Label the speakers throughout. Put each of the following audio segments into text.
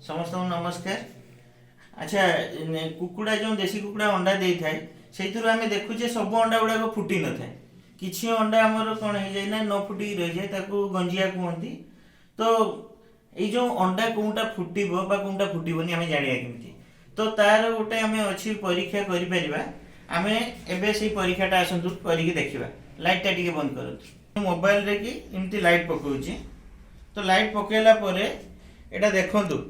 Speaker 1: समस्त नमस्कार। अच्छा कुकुड़ा जो देसी कुकुड़ा अंडा दे थाए से आम देखुचे सब अंडा गुड़ाक फुटी न थाए किसी अंडा आमर कौन हो जाए ना न फुटिक रही जाए गंजिया कहती। तो ये जो अंडा कौटा फुटब कौटा फुटबनी आम जाना केमी तो तार गोटे आम अच्छी परीक्षा करें एवं से परीक्षाटा आसतु करके देखा। लाइटा टी बंद कर मोबाइल रे कि एमती लाइट पकाऊे तो लाइट पकईला यहाँ देखु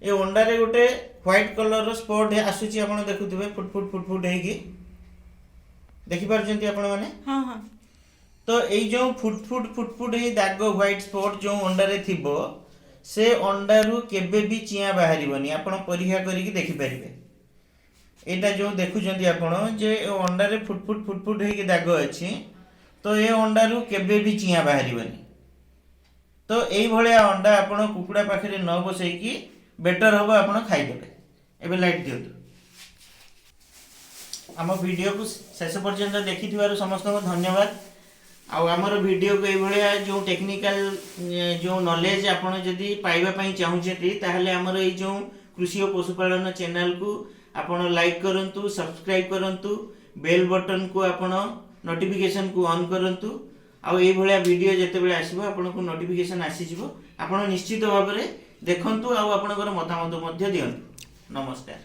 Speaker 1: ये अंडारे गोटे व्हाइट कलर स्पॉट आसूची आप देखुए फुट फुट फुट फुट होगी देखिपार आपण मैंने।
Speaker 2: हाँ हाँ।
Speaker 1: तो ये जो फुट फुट फुट फुट ही दाग व्हाइट स्पॉट जो अंडारे थिबो से अंडारू केबे भी चिया बाहर आपण परीक्षा करके देखिपारे। यहाँ जो देखुं आपण जे अंडारे फुट फुट फुट फुट होगी दाग अच्छी तो ये अंडारू केबे भी चिया बाहर। तो ये अंडा आपण कुकुड़ा पाखे न बसईकी बेटर हम आप खाईदे। एवं लाइट दिंतु आम वीडियो को शेष पर्यंत देखि समस्त धन्यवाद। आमर वीडियो को ये जो टेक्निकल जो नॉलेज आपड़ जदि पाइबापी चाहूँगी ताहले आमर ये जो कृषि और पशुपालन चैनल को आपण लाइक करंतु सब्सक्राइब करंतु बेल बटन को आपण नोटिफिकेशन को ऑन करंतु। आउ ये भलिया वीडियो जितेबाला आसो आपको नोटिफिकेशन आसीजिवो। आपण निश्चित भाव में देखंतु आउ आपणकर मतामत दियंतु। नमस्कार।